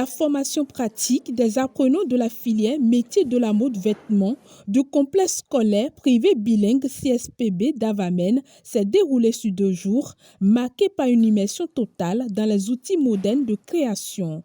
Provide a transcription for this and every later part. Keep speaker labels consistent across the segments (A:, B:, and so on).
A: la formation pratique des apprenants de la filière métier de la mode vêtements du complexe scolaire privé bilingue CSPB d'Avamène s'est déroulée sur 2 jours, marquée par une immersion totale dans les outils modernes de création.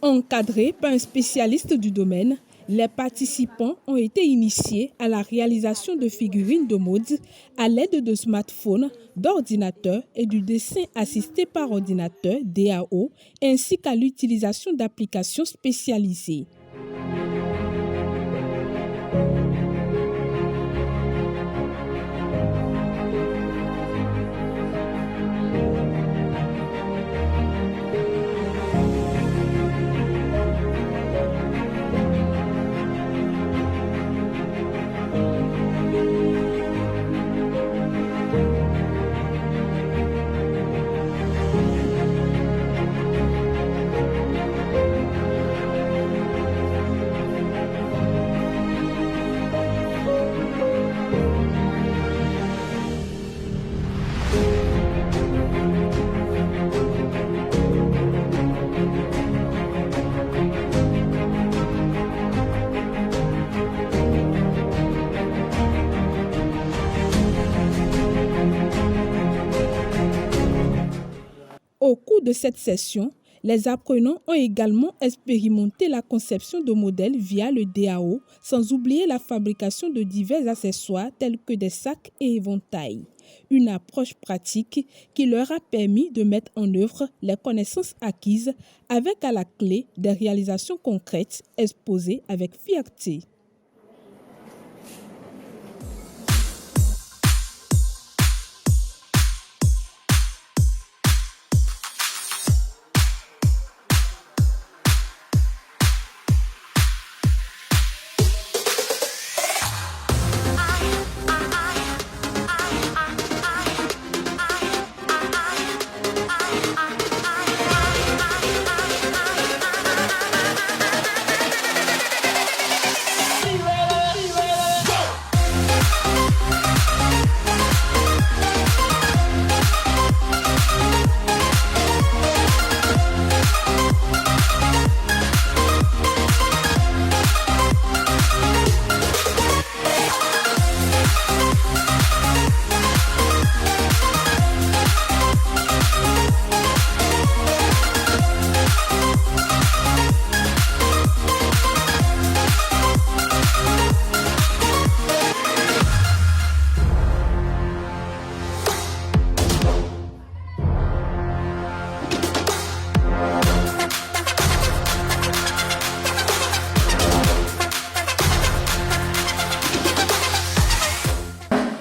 A: Encadrés par un spécialiste du domaine, les participants ont été initiés à la réalisation de figurines de mode à l'aide de smartphones, d'ordinateurs et du dessin assisté par ordinateur DAO, ainsi qu'à l'utilisation d'applications spécialisées. Au cours de cette session, les apprenants ont également expérimenté la conception de modèles via le DAO, sans oublier la fabrication de divers accessoires tels que des sacs et éventails. Une approche pratique qui leur a permis de mettre en œuvre les connaissances acquises avec à la clé des réalisations concrètes exposées avec fierté.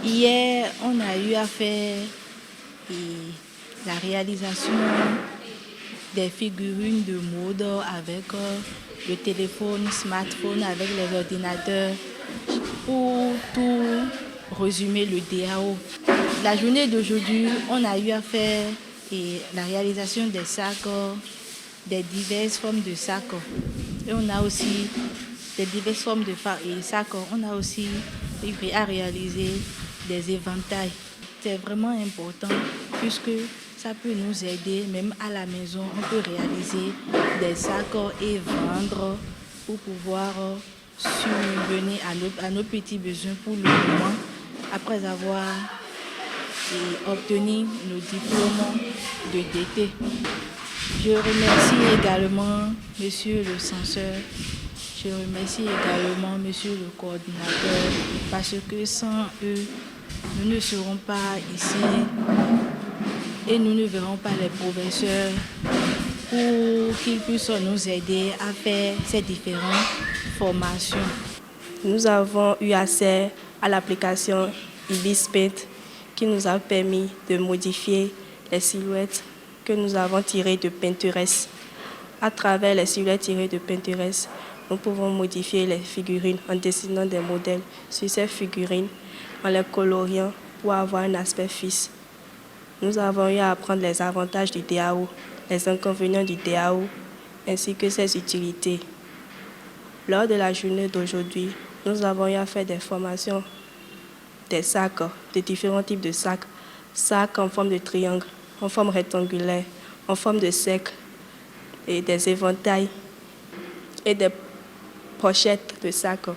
B: Hier, on a eu à faire la réalisation des figurines de mode avec le téléphone, smartphone, avec les ordinateurs pour tout résumer le DAO. La journée d'aujourd'hui, on a eu à faire la réalisation des sacs, des diverses formes de sacs. Et on a aussi des diverses formes de sacs. On a aussi eu à réaliser des éventails. C'est vraiment important puisque ça peut nous aider, même à la maison, on peut réaliser des sacs et vendre pour pouvoir subvenir à nos petits besoins pour le moment, après avoir obtenu nos diplômes de DT. Je remercie également Monsieur le censeur, je remercie également Monsieur le coordinateur, parce que sans eux, nous ne serons pas ici et nous ne verrons pas les professeurs pour qu'ils puissent nous aider à faire ces différentes formations.
C: Nous avons eu accès à l'application Ibis Paint qui nous a permis de modifier les silhouettes que nous avons tirées de Pinterest. À travers les silhouettes tirées de Pinterest, nous pouvons modifier les figurines en dessinant des modèles sur ces figurines, en les coloriant pour avoir un aspect fixe. Nous avons eu à apprendre les avantages du DAO, les inconvénients du DAO, ainsi que ses utilités. Lors de la journée d'aujourd'hui, nous avons eu à faire des formations, des sacs, de différents types de sacs, sacs en forme de triangle, en forme rectangulaire, en forme de cercle, et des éventails et des pochettes de sacs.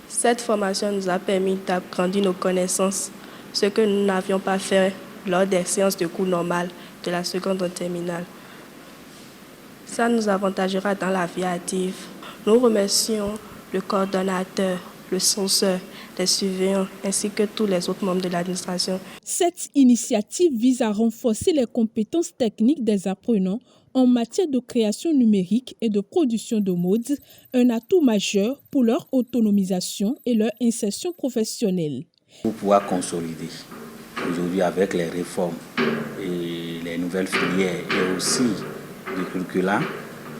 C: Cette formation nous a permis d'agrandir nos connaissances, ce que nous n'avions pas fait lors des séances de cours normales de la seconde en terminale. Ça nous avantagera dans la vie active. Nous remercions le coordonnateur, le censeur, les surveillants ainsi que tous les autres membres de l'administration.
A: Cette initiative vise à renforcer les compétences techniques des apprenants en matière de création numérique et de production de mode, un atout majeur pour leur autonomisation et leur insertion professionnelle.
D: Pour pouvoir consolider aujourd'hui avec les réformes et les nouvelles filières et aussi du curriculum,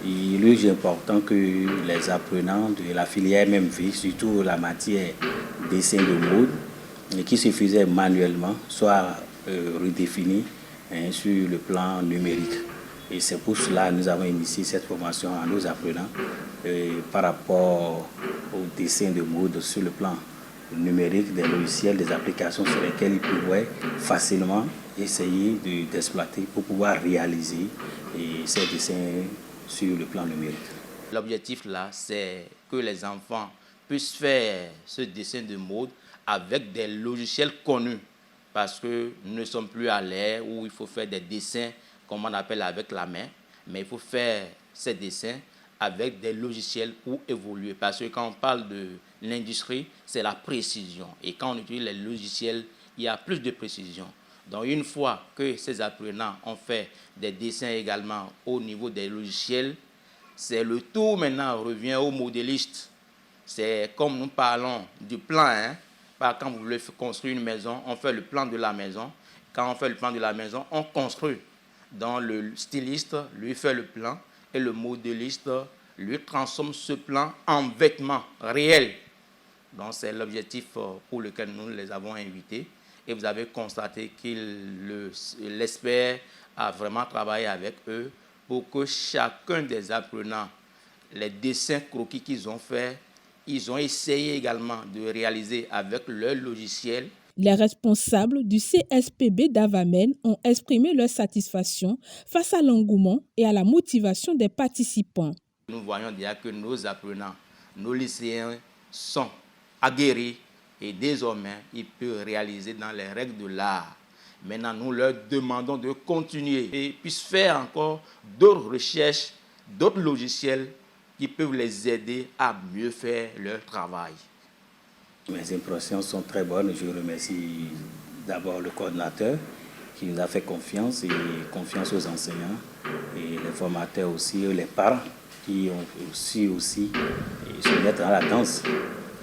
D: il est important que les apprenants de la filière MMV, surtout la matière dessin de mode, et qui se faisait manuellement, soient redéfinis sur le plan numérique. Et c'est pour cela que nous avons initié cette formation à nos apprenants par rapport au dessin de mode sur le plan numérique, des logiciels, des applications sur lesquelles ils pouvaient facilement essayer d'exploiter pour pouvoir réaliser ces dessins sur le plan numérique.
E: L'objectif là, c'est que les enfants puissent faire ce dessin de mode avec des logiciels connus, parce que nous ne sommes plus à l'ère où il faut faire des dessins comme on appelle avec la main, mais il faut faire ces dessins avec des logiciels pour évoluer, parce que quand on parle de l'industrie, c'est la précision, et quand on utilise les logiciels, il y a plus de précision. Donc une fois que ces apprenants ont fait des dessins également au niveau des logiciels, c'est le tour maintenant revient au modéliste. C'est comme nous parlons du plan, hein. Quand vous voulez construire une maison, on fait le plan de la maison. Quand on fait le plan de la maison, on construit. Donc le styliste lui fait le plan et le modéliste lui transforme ce plan en vêtements réels. Donc c'est l'objectif pour lequel nous les avons invités. Et vous avez constaté qu'il l'espère a vraiment travaillé avec eux pour que chacun des apprenants, les dessins croquis qu'ils ont faits, ils ont essayé également de réaliser avec leur logiciel.
A: Les responsables du CSPB d'Avamène ont exprimé leur satisfaction face à l'engouement et à la motivation des participants.
E: Nous voyons déjà que nos apprenants, nos lycéens sont aguerris et désormais ils peuvent réaliser dans les règles de l'art. Maintenant, nous leur demandons de continuer et puissent faire encore d'autres recherches, d'autres logiciels qui peuvent les aider à mieux faire leur travail.
D: Mes impressions sont très bonnes. Je remercie d'abord le coordinateur qui nous a fait confiance et confiance aux enseignants et les formateurs aussi, les parents qui ont aussi se mettre à la danse.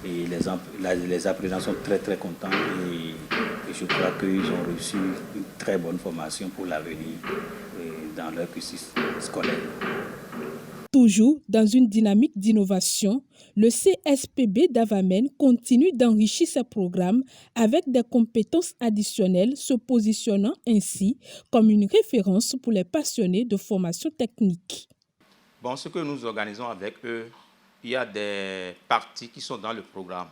D: Et les apprenants sont très très contents et je crois qu'ils ont reçu une très bonne formation pour l'avenir dans leur cursus scolaire.
A: Toujours dans une dynamique d'innovation, le CSPB d'Avamène continue d'enrichir ses programmes avec des compétences additionnelles, se positionnant ainsi comme une référence pour les passionnés de formation technique.
E: Bon, ce que nous organisons avec eux, il y a des parties qui sont dans le programme,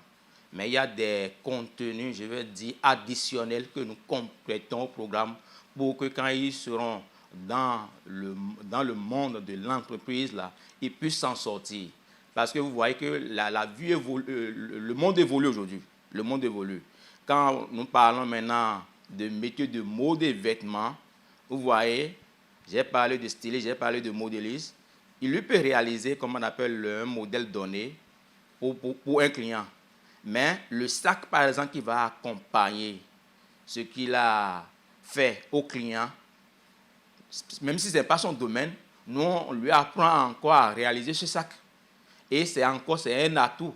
E: mais il y a des contenus, je vais dire, additionnels que nous complétons au programme pour que quand ils seront dans le monde de l'entreprise, là, ils puissent s'en sortir. Parce que vous voyez que la vie évolue, le monde évolue aujourd'hui. Le monde évolue. Quand nous parlons maintenant de métiers de mode et vêtements, vous voyez, j'ai parlé de styliste, j'ai parlé de modéliste. Il lui peut réaliser, comme on appelle, un modèle donné pour un client. Mais le sac, par exemple, qui va accompagner ce qu'il a fait au client, même si ce n'est pas son domaine, nous, on lui apprend encore à réaliser ce sac. Et c'est un atout.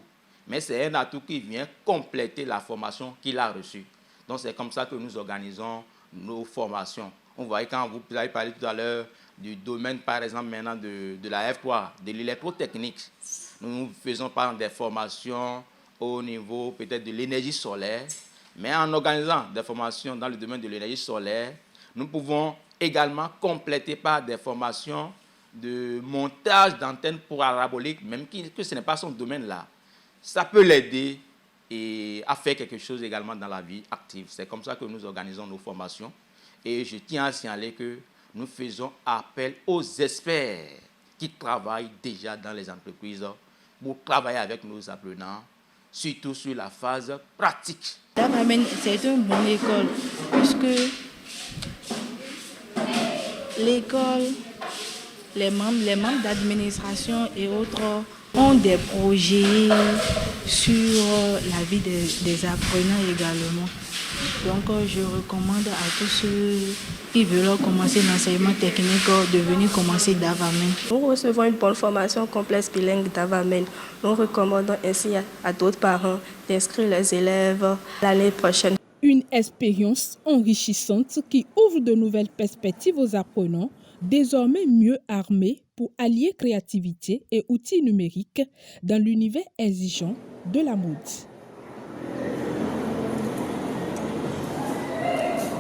E: Mais c'est un atout qui vient compléter la formation qu'il a reçue. Donc, c'est comme ça que nous organisons nos formations. On voit quand vous avez parlé tout à l'heure du domaine, par exemple, maintenant de la F3, de l'électrotechnique. Nous faisons par exemple des formations au niveau peut-être de l'énergie solaire. Mais en organisant des formations dans le domaine de l'énergie solaire, nous pouvons également compléter par des formations de montage d'antennes pour parabolique, même que ce n'est pas son domaine là. Ça peut l'aider à faire quelque chose également dans la vie active. C'est comme ça que nous organisons nos formations. Et je tiens à signaler que nous faisons appel aux experts qui travaillent déjà dans les entreprises pour travailler avec nos apprenants, surtout sur la phase pratique.
B: Davamen, c'est une bonne école, puisque l'école, les membres d'administration et autres ont des projets sur la vie des apprenants également. Donc, je recommande à tous ceux qui veulent commencer l'enseignement technique de venir commencer Davamen.
C: Nous recevons une bonne formation complexe bilingue Davamen. Nous recommandons ainsi à d'autres parents d'inscrire les élèves l'année prochaine.
A: Une expérience enrichissante qui ouvre de nouvelles perspectives aux apprenants, désormais mieux armés pour allier créativité et outils numériques dans l'univers exigeant de la mode.